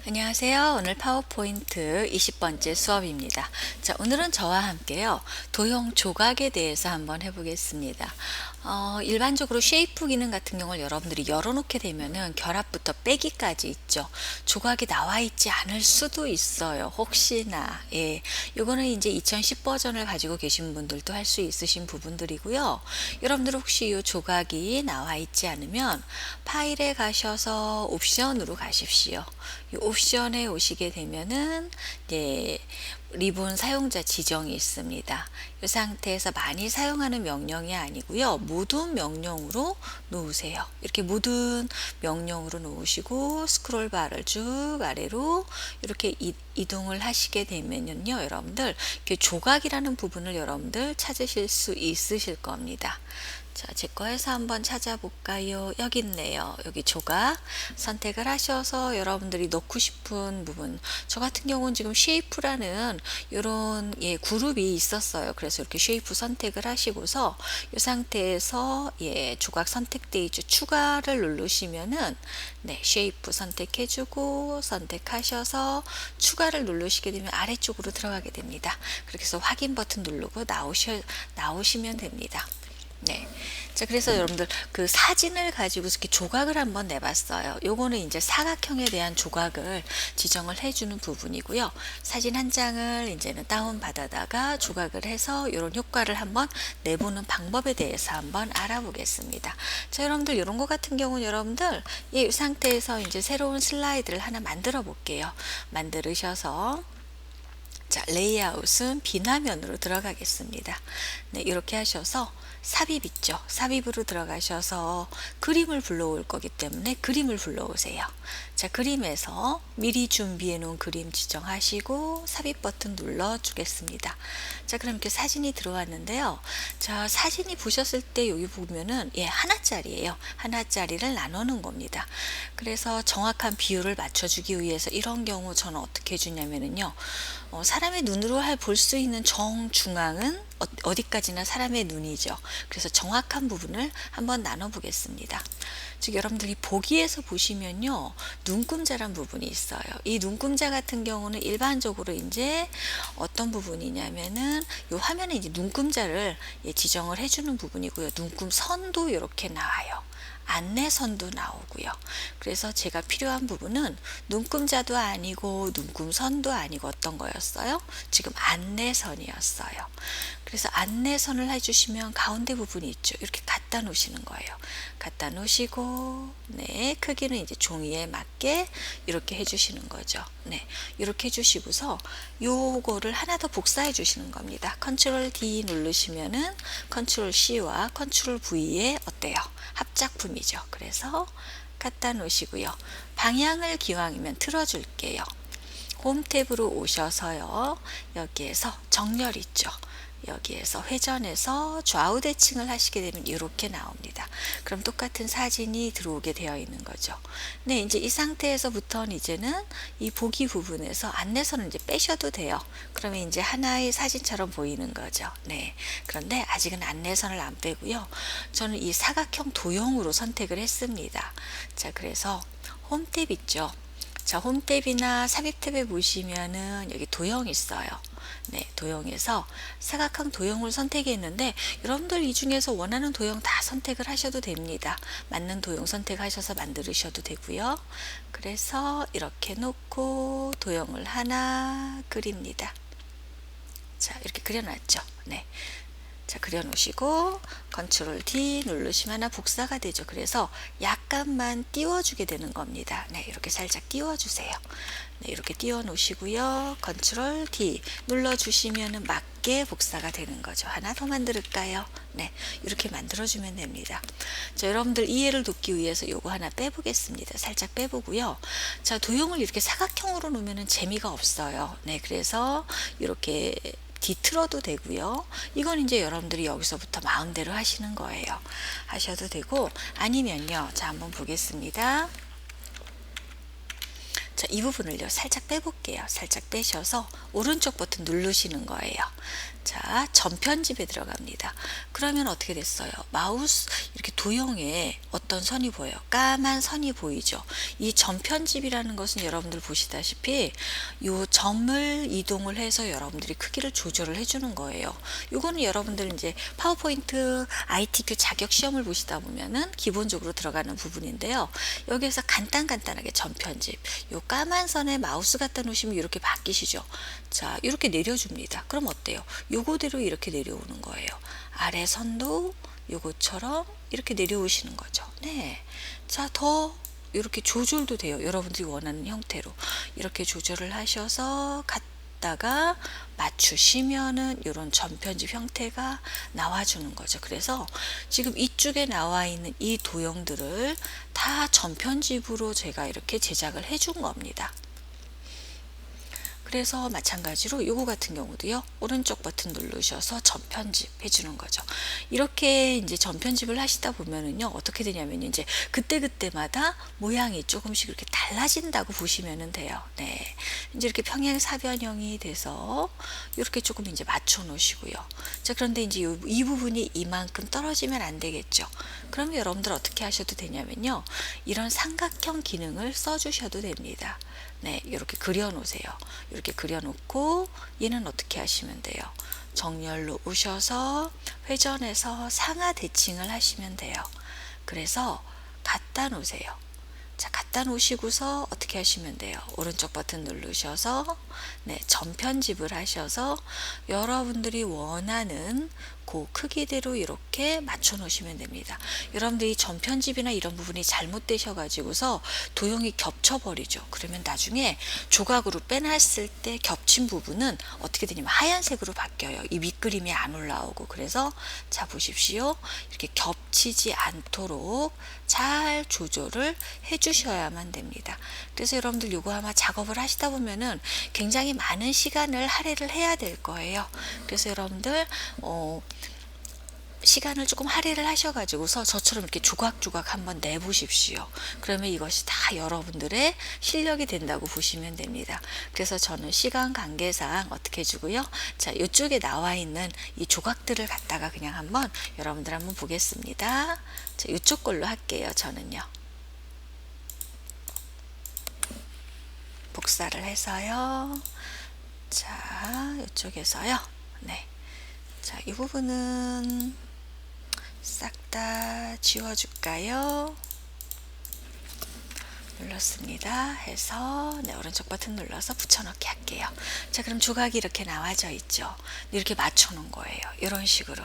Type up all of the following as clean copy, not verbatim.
안녕하세요. 오늘 파워포인트 20번째 수업입니다. 자, 오늘은 저와 함께요. 도형 조각에 대해서 한번 해보겠습니다. 일반적으로 쉐이프 기능 같은 경우를 여러분들이 열어놓게 되면은 결합부터 빼기까지 있죠. 조각이 나와 있지 않을 수도 있어요. 혹시나. 예. 요거는 이제 2010 버전을 가지고 계신 분들도 할 수 있으신 부분들이고요. 여러분들 혹시 이 조각이 나와 있지 않으면 파일에 가셔서 옵션으로 가십시오. 이 옵션에 오시게 되면은 네, 리본 사용자 지정이 있습니다. 이 상태에서 많이 사용하는 명령이 아니고요. 모든 명령으로 놓으세요. 이렇게 모든 명령으로 놓으시고 스크롤 바를 쭉 아래로 이렇게 이동을 하시게 되면요. 여러분들 이렇게 조각이라는 부분을 여러분들 찾으실 수 있으실 겁니다. 자, 제 거에서 한번 찾아볼까요? 여기 있네요. 여기 조각 선택을 하셔서 여러분들이 넣고 싶은 부분. 저 같은 경우는 지금 쉐이프라는 이런 그룹이 있었어요. 그래서 이렇게 쉐이프 선택을 하시고서 이 상태에서 조각 선택되어 있죠. 추가를 누르시면은 쉐이프 선택해주고 선택하셔서 추가를 누르시게 되면 아래쪽으로 들어가게 됩니다. 그렇게 해서 확인 버튼 누르고 나오시면 됩니다. 네. 자, 그래서 여러분들 그 사진을 가지고 이렇게 조각을 한번 내봤어요. 요거는 이제 사각형에 대한 조각을 지정을 해주는 부분이고요. 사진 한 장을 이제는 다운받아다가 조각을 해서 이런 효과를 한번 내보는 방법에 대해서 한번 알아보겠습니다. 자, 여러분들 이런 거 같은 경우는 여러분들 이 상태에서 이제 새로운 슬라이드를 하나 만들어 볼게요. 만들으셔서 자, 레이아웃은 비화면으로 들어가겠습니다. 네, 이렇게 하셔서 삽입 있죠. 삽입으로 들어가셔서 그림을 불러올 거기 때문에 그림을 불러오세요. 자, 그림에서 미리 준비해 놓은 그림 지정하시고 삽입 버튼 눌러 주겠습니다. 자, 그럼 이렇게 사진이 들어왔는데요. 자, 사진이 보셨을 때 여기 보면은 하나짜리예요. 하나짜리를 나누는 겁니다. 그래서 정확한 비율을 맞춰주기 위해서 이런 경우 저는 어떻게 해주냐면요. 사람의 눈으로 볼 수 있는 정중앙은 어디까지나 사람의 눈이죠. 그래서 정확한 부분을 한번 나눠 보겠습니다. 즉 여러분들이 보기에서 보시면요. 눈금자란 부분이 있어요. 이 눈금자 같은 경우는 일반적으로 이제 어떤 부분이냐면은 이 화면에 이제 눈금자를 지정을 해주는 부분이고요. 눈금선도 이렇게 나와요. 안내선도 나오고요. 그래서 제가 필요한 부분은 눈금자도 아니고 눈금선도 아니고 어떤 거였어요? 지금 안내선이었어요. 그래서 안내선을 해주시면 가운데 부분이 있죠. 이렇게 갖다 놓으시는 거예요. 갖다 놓으시고 크기는 이제 종이에 맞게 이렇게 해주시는 거죠. 이렇게 해주시고서 요거를 하나 더 복사해 주시는 겁니다. 컨트롤 D 누르시면은 컨트롤 C와 컨트롤 V에 어때요? 합작품이죠. 그래서 갖다 놓으시고요. 방향을 기왕이면 틀어줄게요. 홈 탭으로 오셔서요. 여기에서 정렬 있죠. 여기에서 회전해서 좌우 대칭을 하시게 되면 이렇게 나옵니다. 그럼 똑같은 사진이 들어오게 되어 있는 거죠. 네, 이제 이 상태에서부터는 이제는 이 보기 부분에서 안내선을 이제 빼셔도 돼요. 그러면 이제 하나의 사진처럼 보이는 거죠. 네. 그런데 아직은 안내선을 안 빼고요. 저는 이 사각형 도형으로 선택을 했습니다. 자, 그래서 홈 탭 있죠. 자, 홈 탭이나 삽입 탭에 보시면은 여기 도형 있어요. 도형에서 사각형 도형을 선택했는데 여러분들 이 중에서 원하는 도형 다 선택을 하셔도 됩니다. 맞는 도형 선택하셔서 만드셔도 되고요. 그래서 이렇게 놓고 도형을 하나 그립니다. 자, 이렇게 그려놨죠. 자, 그려 놓으시고 컨트롤 D 누르시면 하나 복사가 되죠. 그래서 약간만 띄워주게 되는 겁니다. 이렇게 살짝 띄워주세요. 이렇게 띄워 놓으시고요. 컨트롤 D 눌러주시면 맞게 복사가 되는 거죠. 하나 더 만들까요? 이렇게 만들어주면 됩니다. 자, 여러분들 이해를 돕기 위해서 요거 하나 빼보겠습니다. 살짝 빼보고요. 자, 도형을 이렇게 사각형으로 놓으면 재미가 없어요. 그래서 이렇게 뒤틀어도 되고요. 이건 이제 여러분들이 여기서부터 마음대로 하시는 거예요. 하셔도 되고 아니면요. 자, 한번 보겠습니다. 자, 이 부분을요. 살짝 빼볼게요. 살짝 빼셔서 오른쪽 버튼 누르시는 거예요. 자, 전편집에 들어갑니다. 그러면 어떻게 됐어요? 마우스 이렇게 도형에 어떤 어떤 선이 보여요? 까만 선이 보이죠? 이 점 편집이라는 것은 여러분들 보시다시피 요 점을 이동을 해서 여러분들이 크기를 조절을 해주는 거예요. 요거는 여러분들 이제 파워포인트 ITQ 자격 시험을 보시다 보면은 기본적으로 들어가는 부분인데요. 여기에서 간단하게 점 편집. 요 까만 선에 마우스 갖다 놓으시면 이렇게 바뀌시죠. 자, 이렇게 내려줍니다. 그럼 어때요? 요거대로 이렇게 내려오는 거예요. 아래 선도 요것처럼 이렇게 내려오시는 거죠. 네. 자, 더 이렇게 조절도 돼요. 여러분들이 원하는 형태로 이렇게 조절을 하셔서 갖다가 맞추시면은 이런 점 편집 형태가 나와주는 거죠. 그래서 지금 이쪽에 나와 있는 이 도형들을 다 점 편집으로 제가 이렇게 제작을 해준 겁니다. 그래서 마찬가지로 요거 같은 경우도요. 오른쪽 버튼 누르셔서 점 편집해 주는 거죠. 이렇게 이제 점 편집을 하시다 보면은요. 어떻게 되냐면 이제 그때그때마다 모양이 조금씩 이렇게 달라진다고 보시면 돼요. 네. 이제 이렇게 평행사변형이 돼서 이렇게 조금 이제 맞춰 놓으시고요. 자, 그런데 이제 이 부분이 이만큼 떨어지면 안 되겠죠. 그러면 여러분들 어떻게 하셔도 되냐면요. 이런 삼각형 기능을 써 주셔도 됩니다. 네, 이렇게 그려 놓으세요. 이렇게 그려 놓고 얘는 어떻게 하시면 돼요? 정렬로 오셔서 회전해서 상하 대칭을 하시면 돼요. 그래서 갖다 놓으세요. 자, 갖다 놓으시고서 어떻게 하시면 돼요? 오른쪽 버튼 누르셔서 네, 점 편집을 하셔서 여러분들이 원하는 그 크기대로 이렇게 맞춰 놓으시면 됩니다. 여러분들이 점 편집이나 이런 부분이 잘못되셔 가지고서 도형이 겹쳐 버리죠. 그러면 나중에 조각으로 빼놨을 때 겹친 부분은 어떻게 되냐면 하얀색으로 바뀌어요. 이 밑그림이 안 올라오고. 그래서 자, 보십시오. 이렇게 겹치지 않도록 잘 조절을 해 주셔야만 됩니다. 그래서 여러분들 요거 아마 작업을 하시다 보면은 굉장히 많은 시간을 할애를 해야 될 거예요. 그래서 여러분들 시간을 조금 할애를 하셔가지고서 저처럼 이렇게 조각조각 한번 내보십시오. 그러면 이것이 다 여러분들의 실력이 된다고 보시면 됩니다. 그래서 저는 시간 관계상 어떻게 해주고요. 자, 이쪽에 나와 있는 이 조각들을 갖다가 그냥 한번 여러분들 한번 보겠습니다. 자, 이쪽 걸로 할게요. 저는요. 복사를 해서요. 자, 이쪽에서요. 네. 자, 이 부분은 싹 다 지워줄까요? 눌렀습니다. 해서 네, 오른쪽 버튼 눌러서 붙여넣기 할게요. 자, 그럼 조각이 이렇게 나와져 있죠. 이렇게 맞춰 놓은 거예요. 이런 식으로.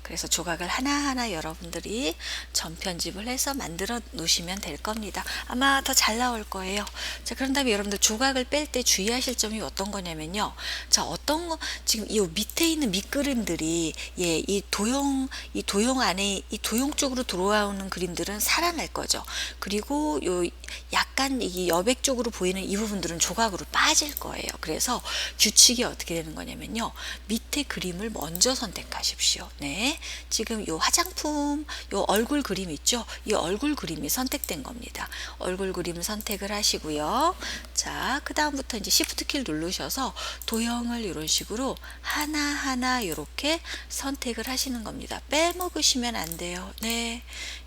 그래서 조각을 하나하나 여러분들이 점 편집을 해서 만들어 놓으시면 될 겁니다. 아마 더 잘 나올 거예요. 자, 그런 다음에 여러분들 조각을 뺄 때 주의하실 점이 어떤 거냐면요. 자, 어떤 거, 지금 이 밑에 있는 밑그림들이, 예, 이 도형 안에, 이 도형 쪽으로 들어오는 그림들은 살아날 거죠. 그리고 요 약간 이 여백 쪽으로 보이는 이 부분들은 조각으로 빠질 거예요. 그래서 규칙이 어떻게 되는 거냐면요. 밑에 그림을 먼저 선택하십시오. 네. 지금 요 화장품, 요 얼굴 그림 있죠? 이 얼굴 그림이 선택된 겁니다. 얼굴 그림 선택을 하시고요. 자, 그 다음부터 이제 Shift 키를 누르셔서 도형을 이런 식으로 하나하나 이렇게 선택을 하시는 겁니다. 빼먹으시면 안 돼요. 네.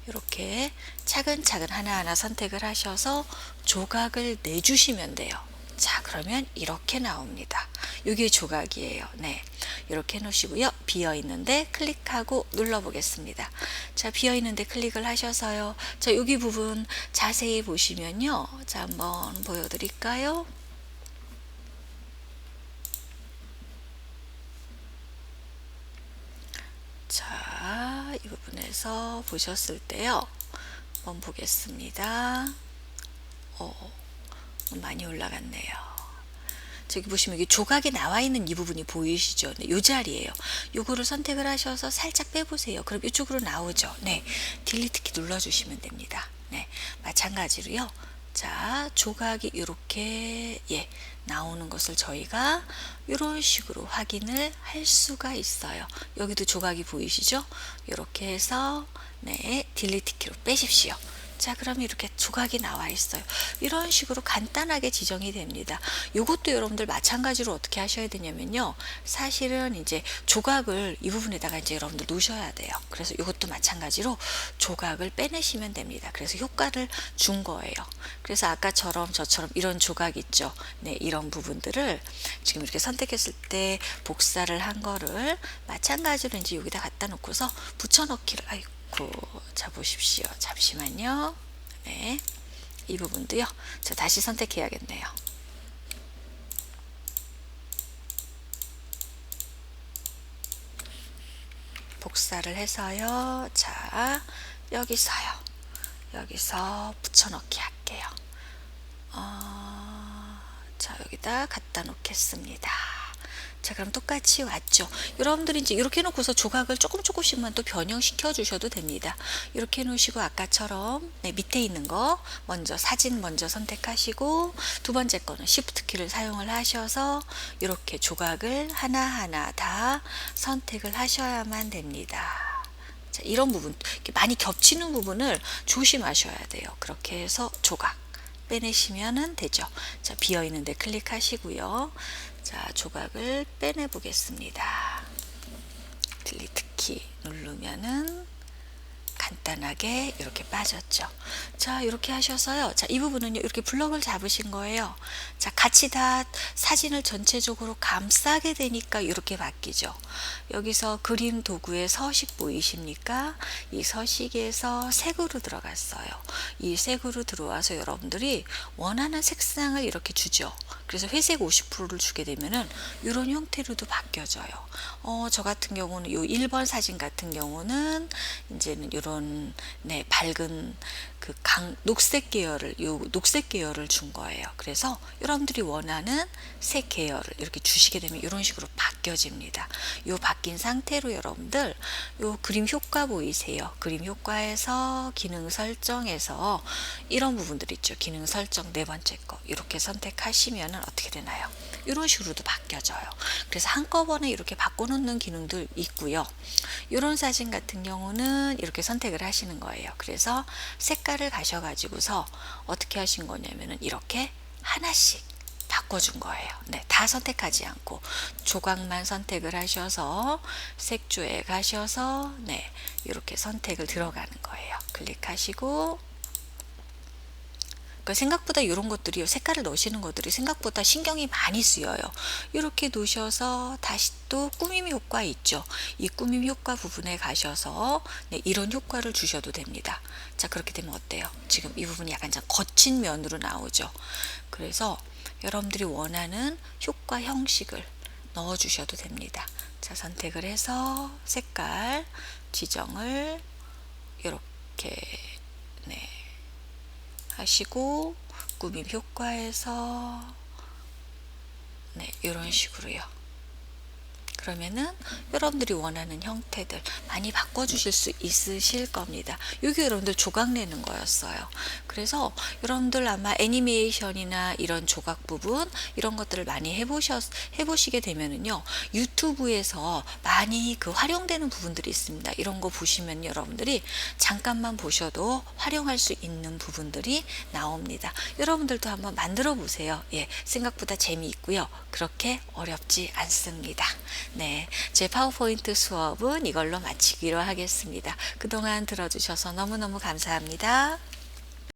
이렇게 차근차근 하나하나 선택을 하셔서 조각을 내주시면 돼요. 자, 그러면 이렇게 나옵니다. 이게 조각이에요. 네. 이렇게 해놓으시고요. 비어있는데 클릭하고 눌러보겠습니다. 자, 비어있는데 클릭을 하셔서요. 자, 여기 부분 자세히 보시면요. 자, 한번 보여드릴까요? 자, 이 부분에서 보셨을 때요. 한번 보겠습니다. 많이 올라갔네요. 저기 보시면 이게 조각이 나와 있는 이 부분이 보이시죠? 네, 이 자리예요. 요거를 선택을 하셔서 살짝 빼보세요. 그럼 이쪽으로 나오죠? 네, 딜리트 키 눌러주시면 됩니다. 네, 마찬가지로요. 자, 조각이 이렇게 예, 나오는 것을 저희가 이런 식으로 확인을 할 수가 있어요. 여기도 조각이 보이시죠? 이렇게 해서 네, 딜리트 키로 빼십시오. 자, 그러면 이렇게 조각이 나와 있어요. 이런 식으로 간단하게 지정이 됩니다. 요것도 여러분들 마찬가지로 어떻게 하셔야 되냐면요. 사실은 이제 조각을 이 부분에다가 이제 여러분들 놓으셔야 돼요. 그래서 이것도 마찬가지로 조각을 빼내시면 됩니다. 그래서 효과를 준 거예요. 그래서 아까처럼 저처럼 이런 조각 있죠. 네, 이런 부분들을 지금 이렇게 선택했을 때 복사를 한 거를 마찬가지로 이제 여기다 갖다 놓고서 붙여넣기를, 아이고, 자, 보십시오. 잠시만요. 네, 이 부분도요. 자, 다시 선택해야겠네요. 복사를 해서요. 자, 여기서요. 여기서 붙여넣기 할게요. 자, 여기다 갖다 놓겠습니다. 자, 그럼 똑같이 왔죠. 여러분들이 이제 이렇게 놓고서 조각을 조금씩만 또 변형시켜 주셔도 됩니다. 이렇게 놓으시고 아까처럼 네, 밑에 있는 거 먼저 사진 먼저 선택하시고 두 번째 거는 Shift 키를 사용을 하셔서 이렇게 조각을 하나하나 다 선택을 하셔야만 됩니다. 자, 이런 부분, 이렇게 많이 겹치는 부분을 조심하셔야 돼요. 그렇게 해서 조각 빼내시면 되죠. 자, 비어있는 데 클릭하시고요. 자, 조각을 빼내 보겠습니다. 딜리트 키 누르면은 간단하게 이렇게 빠졌죠. 자, 이렇게 하셔서요. 자, 이 부분은요. 이렇게 블럭을 잡으신 거예요. 자, 같이 다 사진을 전체적으로 감싸게 되니까 이렇게 바뀌죠. 여기서 그림 도구의 서식 보이십니까? 이 서식에서 색으로 들어갔어요. 이 색으로 들어와서 여러분들이 원하는 색상을 이렇게 주죠. 그래서 회색 50%를 주게 되면은 이런 형태로도 바뀌어져요. 저 같은 경우는 요 1번 사진 같은 경우는 이제는 이런 네, 밝은 그 녹색 계열을 녹색 계열을 준 거예요. 그래서 여러분들이 원하는 색 계열을 이렇게 주시게 되면 이런 식으로 바뀌어집니다. 요 바뀐 상태로 여러분들 요 그림 효과 보이세요? 그림 효과에서 기능 설정에서 이런 부분들 있죠. 기능 설정 네 번째 거 이렇게 선택하시면 어떻게 되나요? 이런 식으로도 바뀌어져요. 그래서 한꺼번에 이렇게 바꿔놓는 기능도 있고요. 이런 사진 같은 경우는 이렇게 선택을 하시는 거예요. 그래서 색깔을 가셔가지고서 어떻게 하신 거냐면은 이렇게 하나씩 바꿔준 거예요. 네, 다 선택하지 않고 조각만 선택을 하셔서 색조에 가셔서 네, 이렇게 선택을 들어가는 거예요. 클릭하시고 생각보다 이런 것들이 색깔을 넣으시는 것들이 생각보다 신경이 많이 쓰여요. 이렇게 놓으셔서 다시 또 꾸밈 효과 있죠. 이 꾸밈 효과 부분에 가셔서 네, 이런 효과를 주셔도 됩니다. 자, 그렇게 되면 어때요? 지금 이 부분이 약간 좀 거친 면으로 나오죠. 그래서 여러분들이 원하는 효과 형식을 넣어 주셔도 됩니다. 자, 선택을 해서 색깔 지정을 이렇게 네, 하시고 꾸밈 효과에서 네, 이런 식으로요. 그러면은 여러분들이 원하는 형태들 많이 바꿔주실 수 있으실 겁니다. 이게 여러분들 조각 내는 거였어요. 그래서 여러분들 아마 애니메이션이나 이런 조각 부분 이런 것들을 많이 해보시게 되면은요 유튜브에서 많이 그 활용되는 부분들이 있습니다. 이런 거 보시면 여러분들이 잠깐만 보셔도 활용할 수 있는 부분들이 나옵니다. 여러분들도 한번 만들어 보세요. 예, 생각보다 재미있고요. 그렇게 어렵지 않습니다. 네, 제 파워포인트 수업은 이걸로 마치기로 하겠습니다. 그동안 들어주셔서 너무너무 감사합니다.